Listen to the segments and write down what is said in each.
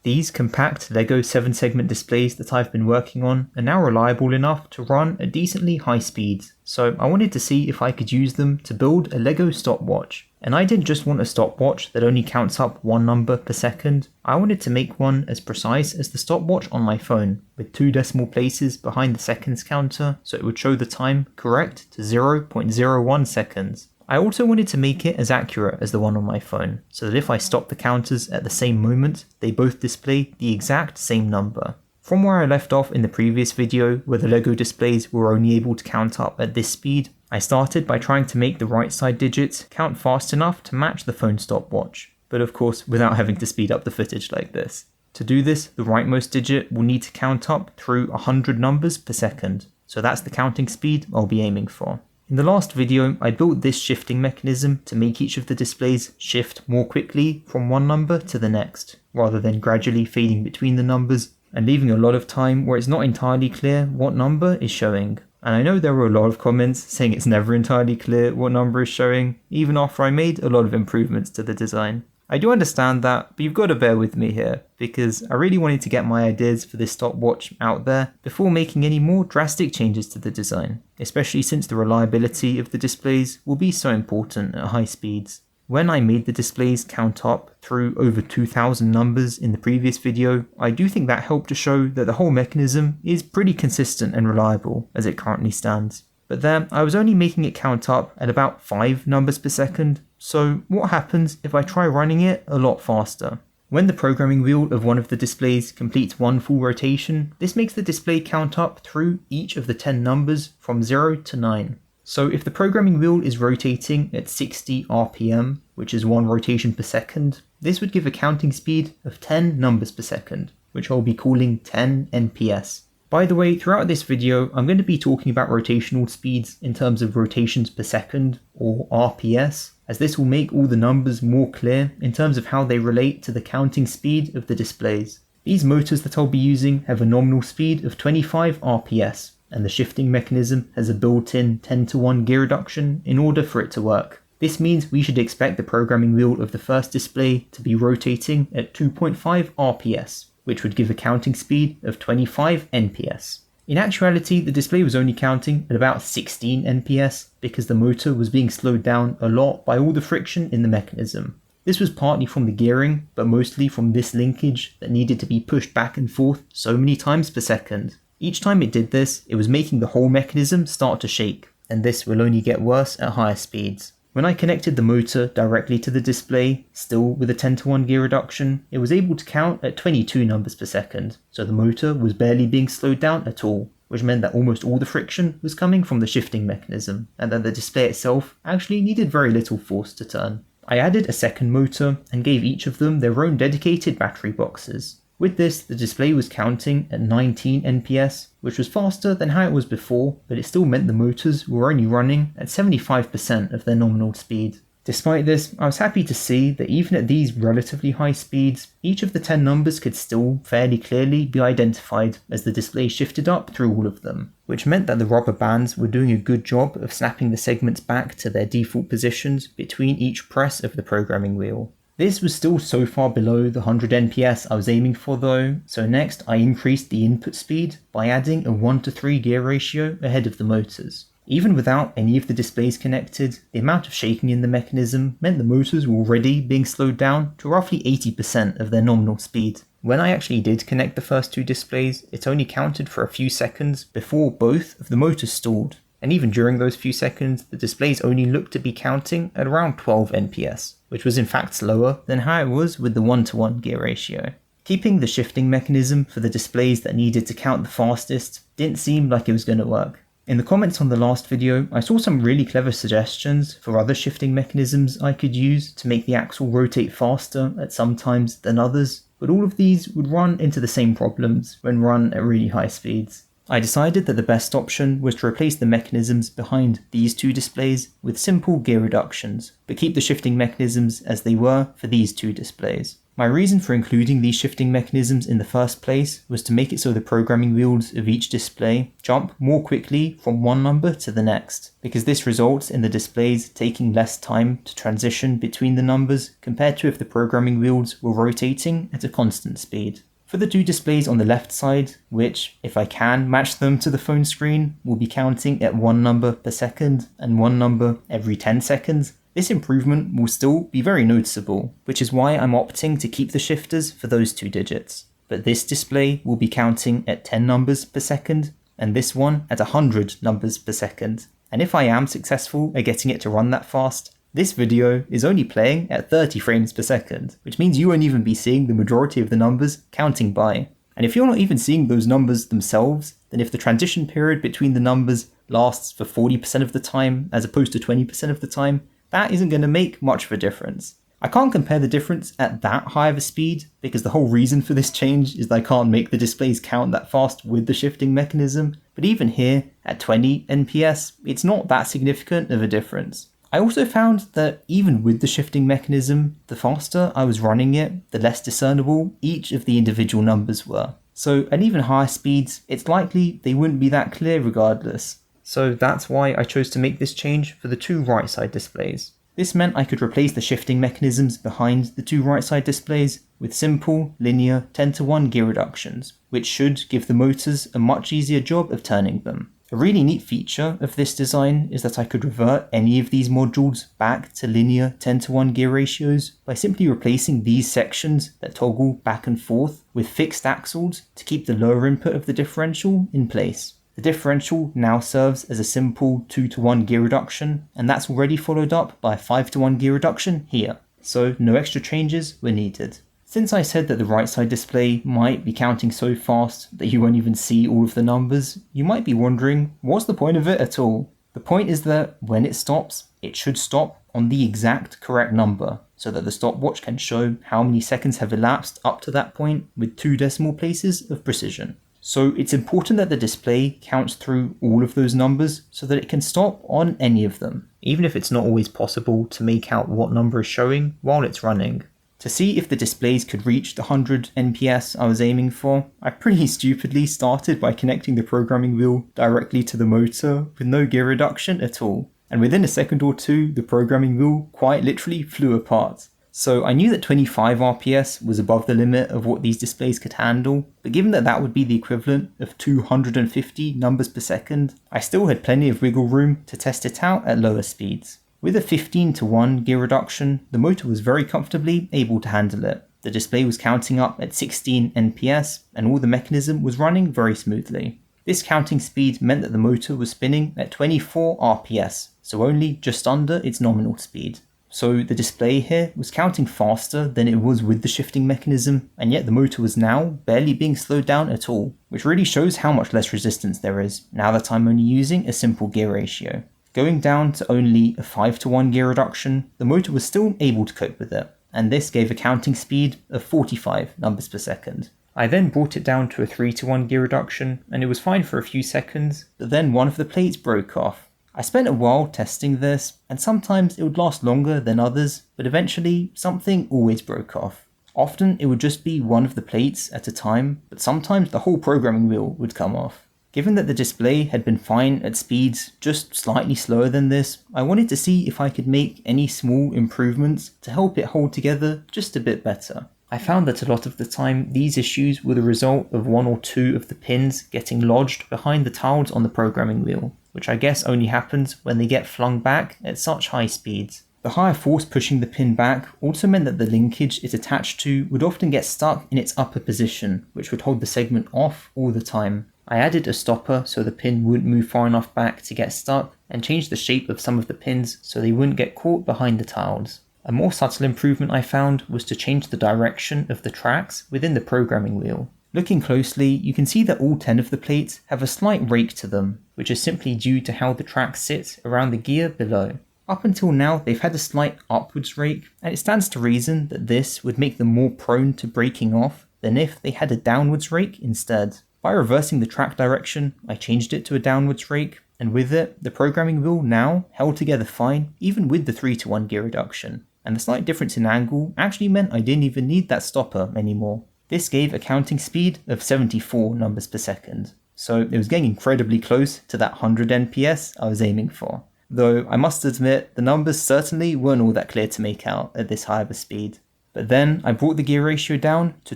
These compact LEGO 7-segment displays that I've been working on are now reliable enough to run at decently high speeds, so I wanted to see if I could use them to build a LEGO stopwatch. And I didn't just want a stopwatch that only counts up one number per second, I wanted to make one as precise as the stopwatch on my phone, with 2 decimal places behind the seconds counter so it would show the time correct to 0.01 seconds. I also wanted to make it as accurate as the one on my phone, so that if I stop the counters at the same moment, they both display the exact same number. From where I left off in the previous video, where the LEGO displays were only able to count up at this speed, I started by trying to make the right side digits count fast enough to match the phone stopwatch, but of course without having to speed up the footage like this. To do this, the rightmost digit will need to count up through 100 numbers per second, so that's the counting speed I'll be aiming for. In the last video, I built this shifting mechanism to make each of the displays shift more quickly from one number to the next, rather than gradually fading between the numbers and leaving a lot of time where it's not entirely clear what number is showing. And I know there were a lot of comments saying it's never entirely clear what number is showing, even after I made a lot of improvements to the design. I do understand that, but you've got to bear with me here, because I really wanted to get my ideas for this stopwatch out there before making any more drastic changes to the design, especially since the reliability of the displays will be so important at high speeds. When I made the displays count up through over 2,000 numbers in the previous video, I do think that helped to show that the whole mechanism is pretty consistent and reliable as it currently stands. But there, I was only making it count up at about 5 numbers per second, so what happens if I try running it a lot faster? When the programming wheel of one of the displays completes one full rotation, this makes the display count up through each of the 10 numbers from 0 to 9. So if the programming wheel is rotating at 60 RPM, which is 1 rotation per second, this would give a counting speed of 10 numbers per second, which I'll be calling 10 NPS. By the way, throughout this video, I'm going to be talking about rotational speeds in terms of rotations per second, or RPS, as this will make all the numbers more clear in terms of how they relate to the counting speed of the displays. These motors that I'll be using have a nominal speed of 25 RPS, and the shifting mechanism has a built-in 10:1 gear reduction in order for it to work. This means we should expect the programming wheel of the first display to be rotating at 2.5 RPS, which would give a counting speed of 25 NPS. In actuality, the display was only counting at about 16 NPS because the motor was being slowed down a lot by all the friction in the mechanism. This was partly from the gearing, but mostly from this linkage that needed to be pushed back and forth so many times per second. Each time it did this, it was making the whole mechanism start to shake, and this will only get worse at higher speeds. When I connected the motor directly to the display, still with a 10:1 gear reduction, it was able to count at 22 numbers per second, so the motor was barely being slowed down at all, which meant that almost all the friction was coming from the shifting mechanism, and that the display itself actually needed very little force to turn. I added a second motor and gave each of them their own dedicated battery boxes. With this, the display was counting at 19 NPS, which was faster than how it was before, but it still meant the motors were only running at 75% of their nominal speed. Despite this, I was happy to see that even at these relatively high speeds, each of the 10 numbers could still fairly clearly be identified as the display shifted up through all of them, which meant that the rubber bands were doing a good job of snapping the segments back to their default positions between each press of the programming wheel. This was still so far below the 100 NPS I was aiming for though, so next I increased the input speed by adding a 1:3 gear ratio ahead of the motors. Even without any of the displays connected, the amount of shaking in the mechanism meant the motors were already being slowed down to roughly 80% of their nominal speed. When I actually did connect the first 2 displays, it only counted for a few seconds before both of the motors stalled. And even during those few seconds, the displays only looked to be counting at around 12 NPS, which was in fact slower than how it was with the 1:1 gear ratio. Keeping the shifting mechanism for the displays that needed to count the fastest didn't seem like it was going to work. In the comments on the last video, I saw some really clever suggestions for other shifting mechanisms I could use to make the axle rotate faster at some times than others, but all of these would run into the same problems when run at really high speeds. I decided that the best option was to replace the mechanisms behind these 2 displays with simple gear reductions, but keep the shifting mechanisms as they were for these 2 displays. My reason for including these shifting mechanisms in the first place was to make it so the programming wheels of each display jump more quickly from one number to the next, because this results in the displays taking less time to transition between the numbers compared to if the programming wheels were rotating at a constant speed. For the two displays on the left side, which, if I can match them to the phone screen, will be counting at one number per second and one number every 10 seconds, this improvement will still be very noticeable, which is why I'm opting to keep the shifters for those two digits. But this display will be counting at 10 numbers per second, and this one at 100 numbers per second. And if I am successful at getting it to run that fast, this video is only playing at 30 frames per second, which means you won't even be seeing the majority of the numbers counting by. And if you're not even seeing those numbers themselves, then if the transition period between the numbers lasts for 40% of the time as opposed to 20% of the time, that isn't going to make much of a difference. I can't compare the difference at that high of a speed because the whole reason for this change is that I can't make the displays count that fast with the shifting mechanism, but even here at 20 NPS, it's not that significant of a difference. I also found that even with the shifting mechanism, the faster I was running it, the less discernible each of the individual numbers were. So at even higher speeds, it's likely they wouldn't be that clear regardless. So that's why I chose to make this change for the two right side displays. This meant I could replace the shifting mechanisms behind the two right side displays with simple, linear 10:1 gear reductions, which should give the motors a much easier job of turning them. A really neat feature of this design is that I could revert any of these modules back to linear 10:1 gear ratios by simply replacing these sections that toggle back and forth with fixed axles to keep the lower input of the differential in place. The differential now serves as a simple 2:1 gear reduction, and that's already followed up by a 5:1 gear reduction here, so no extra changes were needed. Since I said that the right side display might be counting so fast that you won't even see all of the numbers, you might be wondering, what's the point of it at all? The point is that when it stops, it should stop on the exact correct number, so that the stopwatch can show how many seconds have elapsed up to that point with 2 decimal places of precision. So it's important that the display counts through all of those numbers so that it can stop on any of them, even if it's not always possible to make out what number is showing while it's running. To see if the displays could reach the 100 NPS I was aiming for, I pretty stupidly started by connecting the programming wheel directly to the motor with no gear reduction at all. And within a second or two, the programming wheel quite literally flew apart. So I knew that 25 RPS was above the limit of what these displays could handle, but given that that would be the equivalent of 250 numbers per second, I still had plenty of wiggle room to test it out at lower speeds. With a 15:1 gear reduction, the motor was very comfortably able to handle it. The display was counting up at 16 NPS, and all the mechanism was running very smoothly. This counting speed meant that the motor was spinning at 24 RPS, so only just under its nominal speed. So the display here was counting faster than it was with the shifting mechanism, and yet the motor was now barely being slowed down at all, which really shows how much less resistance there is now that I'm only using a simple gear ratio. Going down to only a 5:1 gear reduction, the motor was still able to cope with it, and this gave a counting speed of 45 numbers per second. I then brought it down to a 3:1 gear reduction, and it was fine for a few seconds, but then one of the plates broke off. I spent a while testing this, and sometimes it would last longer than others, but eventually something always broke off. Often it would just be one of the plates at a time, but sometimes the whole programming wheel would come off. Given that the display had been fine at speeds just slightly slower than this, I wanted to see if I could make any small improvements to help it hold together just a bit better. I found that a lot of the time these issues were the result of one or two of the pins getting lodged behind the tiles on the programming wheel, which I guess only happens when they get flung back at such high speeds. The higher force pushing the pin back also meant that the linkage it's attached to would often get stuck in its upper position, which would hold the segment off all the time. I added a stopper so the pin wouldn't move far enough back to get stuck, and changed the shape of some of the pins so they wouldn't get caught behind the tiles. A more subtle improvement I found was to change the direction of the tracks within the programming wheel. Looking closely, you can see that all 10 of the plates have a slight rake to them, which is simply due to how the tracks sit around the gear below. Up until now, they've had a slight upwards rake, and it stands to reason that this would make them more prone to breaking off than if they had a downwards rake instead. By reversing the track direction, I changed it to a downwards rake, and with it, the programming wheel now held together fine even with the 3:1 gear reduction. and the slight difference in angle actually meant I didn't even need that stopper anymore. This gave a counting speed of 74 numbers per second, so it was getting incredibly close to that 100 NPS I was aiming for. Though I must admit, the numbers certainly weren't all that clear to make out at this high of a speed. But then I brought the gear ratio down to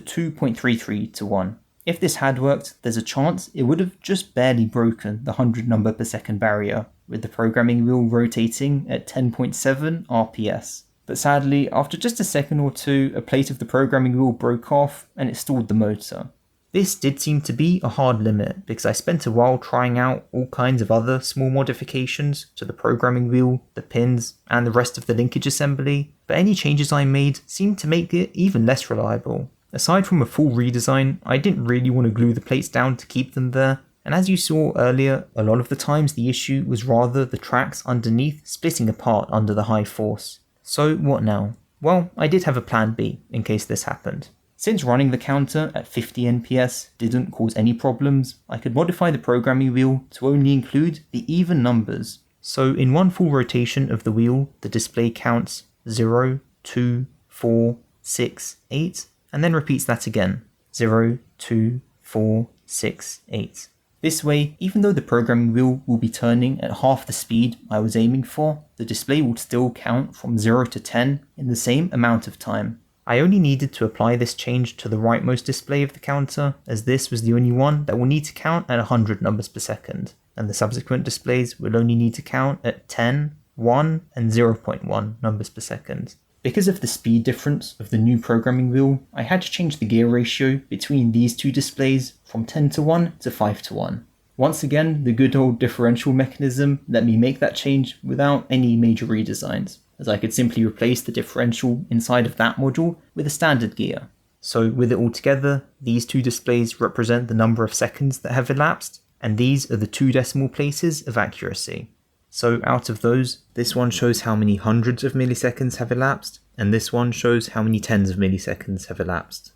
2.33 to 1. If this had worked, there's a chance it would have just barely broken the 100 number per second barrier, with the programming wheel rotating at 10.7 RPS. But sadly, after just a second or two, a plate of the programming wheel broke off and it stalled the motor. This did seem to be a hard limit because I spent a while trying out all kinds of other small modifications to the programming wheel, the pins, and the rest of the linkage assembly, but any changes I made seemed to make it even less reliable. Aside from a full redesign, I didn't really want to glue the plates down to keep them there, and as you saw earlier, a lot of the times the issue was rather the tracks underneath splitting apart under the high force. So what now? Well, I did have a plan B in case this happened. Since running the counter at 50 NPS didn't cause any problems, I could modify the programming wheel to only include the even numbers. So in one full rotation of the wheel, the display counts 0, 2, 4, 6, 8, and then repeats that again, 0, 2, 4, 6, 8. This way, even though the programming wheel will be turning at half the speed I was aiming for, the display will still count from 0 to 10 in the same amount of time. I only needed to apply this change to the rightmost display of the counter, as this was the only one that will need to count at 100 numbers per second, and the subsequent displays will only need to count at 10, 1, and 0.1 numbers per second. Because of the speed difference of the new programming wheel, I had to change the gear ratio between these two displays from 10 to 1 to 5 to 1. Once again, the good old differential mechanism let me make that change without any major redesigns, as I could simply replace the differential inside of that module with a standard gear. So with it all together, these two displays represent the number of seconds that have elapsed, and these are the 2 decimal places of accuracy. So out of those, this one shows how many hundreds of milliseconds have elapsed, and this one shows how many tens of milliseconds have elapsed.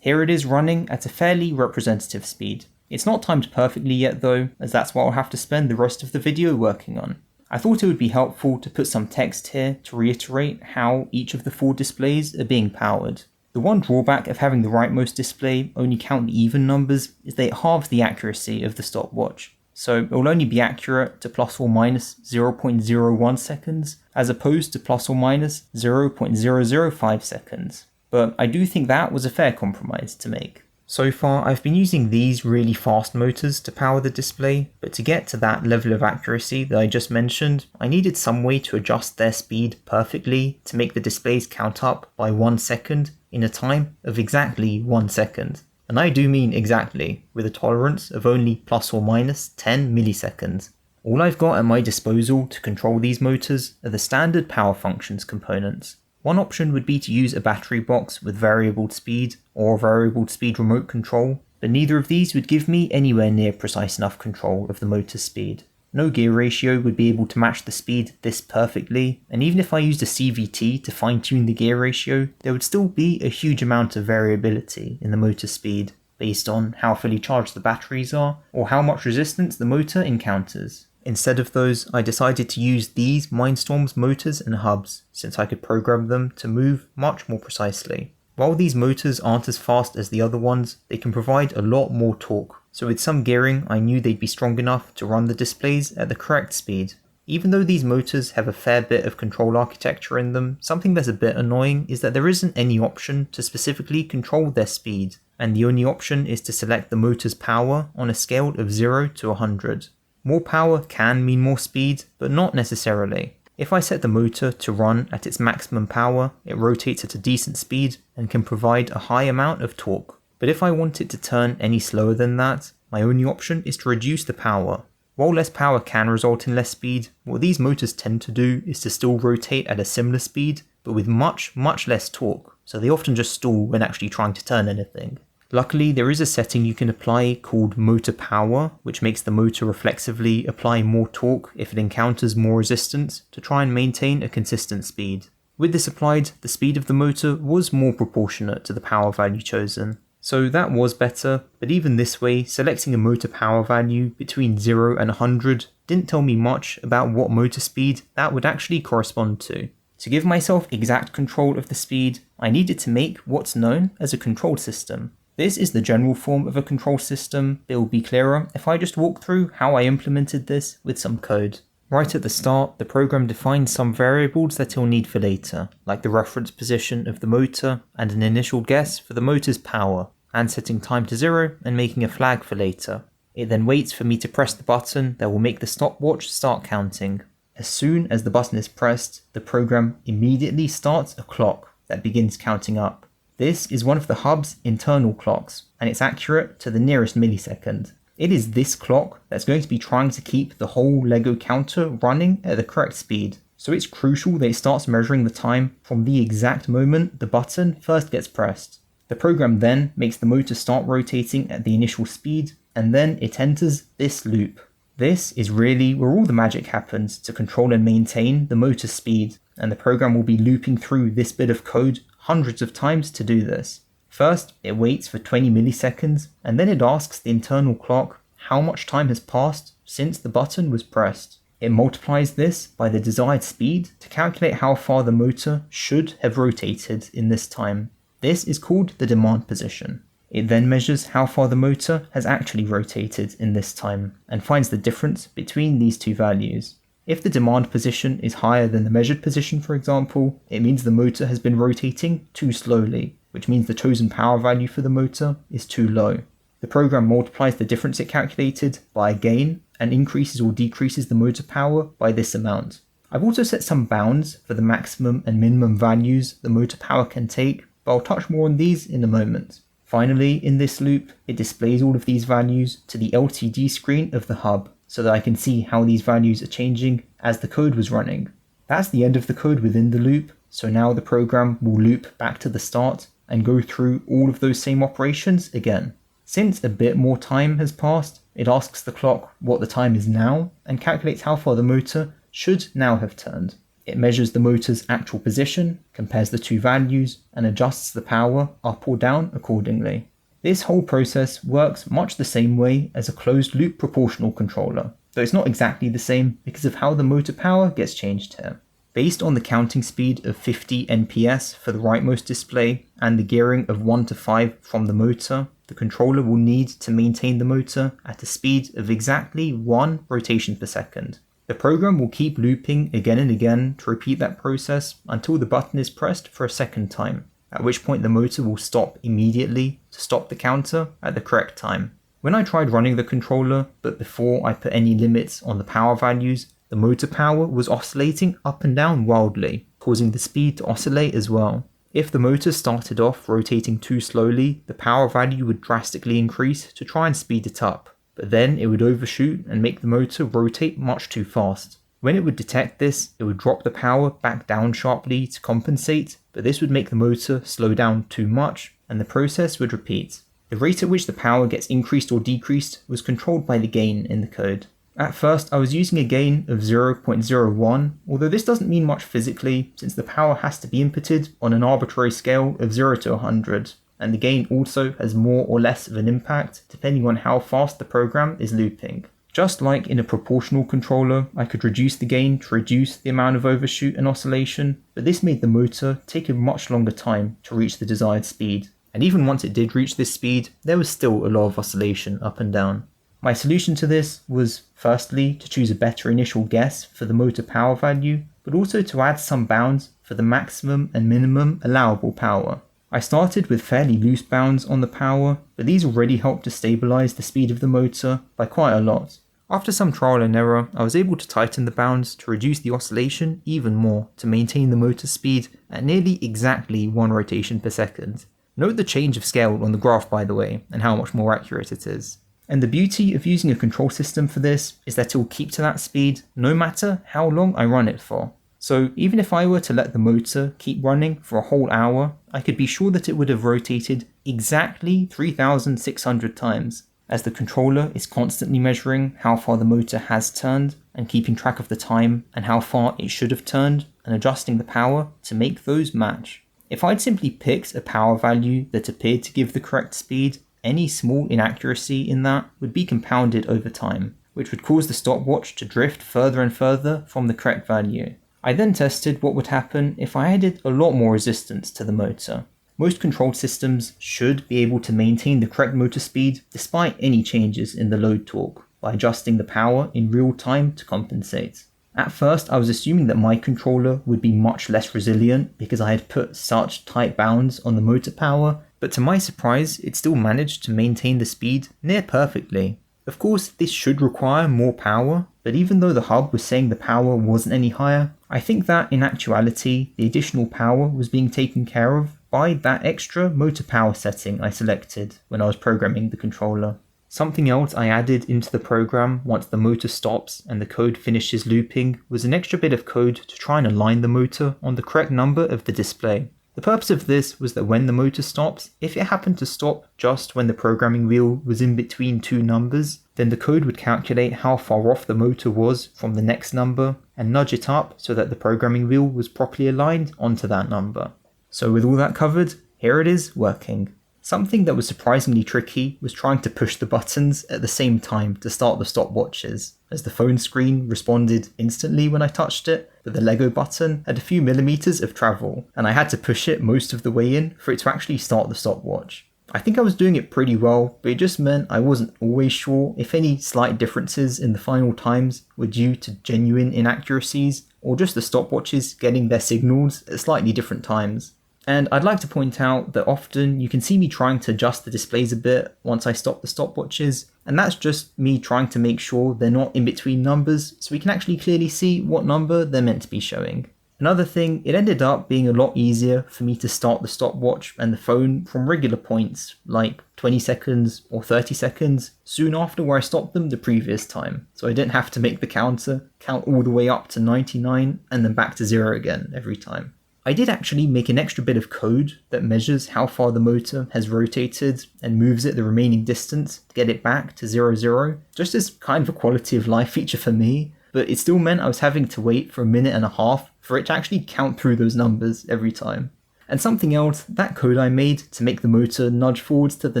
Here it is running at a fairly representative speed. It's not timed perfectly yet though, as that's what I'll have to spend the rest of the video working on. I thought it would be helpful to put some text here to reiterate how each of the 4 displays are being powered. The one drawback of having the rightmost display only count the even numbers is that it halves the accuracy of the stopwatch. So it will only be accurate to plus or minus 0.01 seconds, as opposed to plus or minus 0.005 seconds. But I do think that was a fair compromise to make. So far, I've been using these really fast motors to power the display, but to get to that level of accuracy that I just mentioned, I needed some way to adjust their speed perfectly to make the displays count up by 1 second in a time of exactly 1 second. And I do mean exactly, with a tolerance of only plus or minus 10 milliseconds. All I've got at my disposal to control these motors are the standard power functions components. One option would be to use a battery box with variable speed or variable speed remote control, but neither of these would give me anywhere near precise enough control of the motor's speed. No gear ratio would be able to match the speed this perfectly, and even if I used a CVT to fine-tune the gear ratio, there would still be a huge amount of variability in the motor speed, based on how fully charged the batteries are, or how much resistance the motor encounters. Instead of those, I decided to use these Mindstorm's motors and hubs, since I could program them to move much more precisely. While these motors aren't as fast as the other ones, they can provide a lot more torque, so with some gearing I knew they'd be strong enough to run the displays at the correct speed. Even though these motors have a fair bit of control architecture in them, something that's a bit annoying is that there isn't any option to specifically control their speed, and the only option is to select the motor's power on a scale of 0 to 100. More power can mean more speed, but not necessarily. If I set the motor to run at its maximum power, it rotates at a decent speed and can provide a high amount of torque. But if I want it to turn any slower than that, my only option is to reduce the power. While less power can result in less speed, what these motors tend to do is to still rotate at a similar speed, but with much less torque, so they often just stall when actually trying to turn anything. Luckily, there is a setting you can apply called motor power, which makes the motor reflexively apply more torque if it encounters more resistance to try and maintain a consistent speed. With this applied, the speed of the motor was more proportionate to the power value chosen. So that was better, but even this way, selecting a motor power value between 0 and 100 didn't tell me much about what motor speed that would actually correspond to. To give myself exact control of the speed, I needed to make what's known as a control system. This is the general form of a control system, but it will be clearer if I just walk through how I implemented this with some code. Right at the start, the program defines some variables that it'll need for later, like the reference position of the motor and an initial guess for the motor's power, and setting time to 0 and making a flag for later. It then waits for me to press the button that will make the stopwatch start counting. As soon as the button is pressed, the program immediately starts a clock that begins counting up. This is one of the hub's internal clocks, and it's accurate to the nearest millisecond. It is this clock that's going to be trying to keep the whole Lego counter running at the correct speed. So it's crucial that it starts measuring the time from the exact moment the button first gets pressed. The program then makes the motor start rotating at the initial speed, and then it enters this loop. This is really where all the magic happens to control and maintain the motor speed, and the program will be looping through this bit of code hundreds of times to do this. First, it waits for 20 milliseconds, and then it asks the internal clock how much time has passed since the button was pressed. It multiplies this by the desired speed to calculate how far the motor should have rotated in this time. This is called the demand position. It then measures how far the motor has actually rotated in this time, and finds the difference between these two values. If the demand position is higher than the measured position, for example, it means the motor has been rotating too slowly, which means the chosen power value for the motor is too low. The program multiplies the difference it calculated by a gain and increases or decreases the motor power by this amount. I've also set some bounds for the maximum and minimum values the motor power can take, but I'll touch more on these in a moment. Finally, in this loop, it displays all of these values to the LCD screen of the hub, so that I can see how these values are changing as the code was running. That's the end of the code within the loop, so now the program will loop back to the start and go through all of those same operations again. Since a bit more time has passed, it asks the clock what the time is now and calculates how far the motor should now have turned. It measures the motor's actual position, compares the two values, and adjusts the power up or down accordingly. This whole process works much the same way as a closed-loop proportional controller, though it's not exactly the same because of how the motor power gets changed here. Based on the counting speed of 50 NPS for the rightmost display and the gearing of 1 to 5 from the motor, the controller will need to maintain the motor at a speed of exactly 1 rotation per second. The program will keep looping again and again to repeat that process until the button is pressed for a second time, at which point the motor will stop immediately to stop the counter at the correct time. When I tried running the controller, but before I put any limits on the power values, the motor power was oscillating up and down wildly, causing the speed to oscillate as well. If the motor started off rotating too slowly, the power value would drastically increase to try and speed it up, but then it would overshoot and make the motor rotate much too fast. When it would detect this, it would drop the power back down sharply to compensate, but this would make the motor slow down too much, and the process would repeat. The rate at which the power gets increased or decreased was controlled by the gain in the code. At first, I was using a gain of 0.01, although this doesn't mean much physically, since the power has to be inputted on an arbitrary scale of 0 to 100, and the gain also has more or less of an impact depending on how fast the program is looping. Just like in a proportional controller, I could reduce the gain to reduce the amount of overshoot and oscillation, but this made the motor take a much longer time to reach the desired speed. And even once it did reach this speed, there was still a lot of oscillation up and down. My solution to this was, firstly, to choose a better initial guess for the motor power value, but also to add some bounds for the maximum and minimum allowable power. I started with fairly loose bounds on the power, but these already helped to stabilize the speed of the motor by quite a lot. After some trial and error, I was able to tighten the bounds to reduce the oscillation even more to maintain the motor speed at nearly exactly 1 rotation per second. Note the change of scale on the graph, by the way, and how much more accurate it is. And the beauty of using a control system for this is that it will keep to that speed no matter how long I run it for. So even if I were to let the motor keep running for a whole hour, I could be sure that it would have rotated exactly 3,600 times, as the controller is constantly measuring how far the motor has turned and keeping track of the time and how far it should have turned and adjusting the power to make those match. If I'd simply picked a power value that appeared to give the correct speed, any small inaccuracy in that would be compounded over time, which would cause the stopwatch to drift further and further from the correct value. I then tested what would happen if I added a lot more resistance to the motor. Most control systems should be able to maintain the correct motor speed despite any changes in the load torque by adjusting the power in real time to compensate. At first, I was assuming that my controller would be much less resilient because I had put such tight bounds on the motor power, but to my surprise, it still managed to maintain the speed near perfectly. Of course, this should require more power, but even though the hub was saying the power wasn't any higher, I think that in actuality, the additional power was being taken care of by that extra motor power setting I selected when I was programming the controller. Something else I added into the program once the motor stops and the code finishes looping was an extra bit of code to try and align the motor on the correct number of the display. The purpose of this was that when the motor stops, if it happened to stop just when the programming wheel was in between two numbers, then the code would calculate how far off the motor was from the next number and nudge it up so that the programming wheel was properly aligned onto that number. So with all that covered, here it is working. Something that was surprisingly tricky was trying to push the buttons at the same time to start the stopwatches, as the phone screen responded instantly when I touched it, but the Lego button had a few millimeters of travel, and I had to push it most of the way in for it to actually start the stopwatch. I think I was doing it pretty well, but it just meant I wasn't always sure if any slight differences in the final times were due to genuine inaccuracies, or just the stopwatches getting their signals at slightly different times. And I'd like to point out that often you can see me trying to adjust the displays a bit once I stop the stopwatches, and that's just me trying to make sure they're not in between numbers so we can actually clearly see what number they're meant to be showing. Another thing, it ended up being a lot easier for me to start the stopwatch and the phone from regular points, like 20 seconds or 30 seconds, soon after where I stopped them the previous time, so I didn't have to make the counter count all the way up to 99 and then back to 0 again every time. I did actually make an extra bit of code that measures how far the motor has rotated and moves it the remaining distance to get it back to 0, just as kind of a quality of life feature for me, but it still meant I was having to wait for a minute and a half for it to actually count through those numbers every time. And something else, that code I made to make the motor nudge forwards to the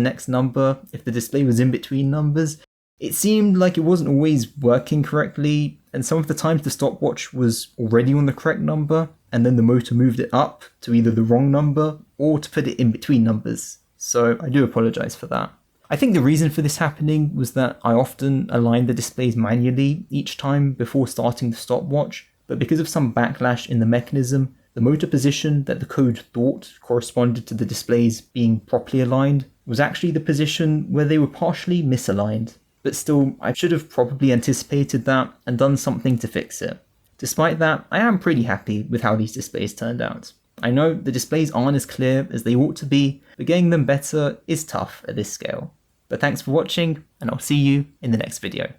next number if the display was in between numbers, it seemed like it wasn't always working correctly, and some of the times the stopwatch was already on the correct number, and then the motor moved it up to either the wrong number or to put it in between numbers. So I do apologize for that. I think the reason for this happening was that I often aligned the displays manually each time before starting the stopwatch, but because of some backlash in the mechanism, the motor position that the code thought corresponded to the displays being properly aligned was actually the position where they were partially misaligned. But still, I should have probably anticipated that and done something to fix it. Despite that, I am pretty happy with how these displays turned out. I know the displays aren't as clear as they ought to be, but getting them better is tough at this scale. But thanks for watching, and I'll see you in the next video.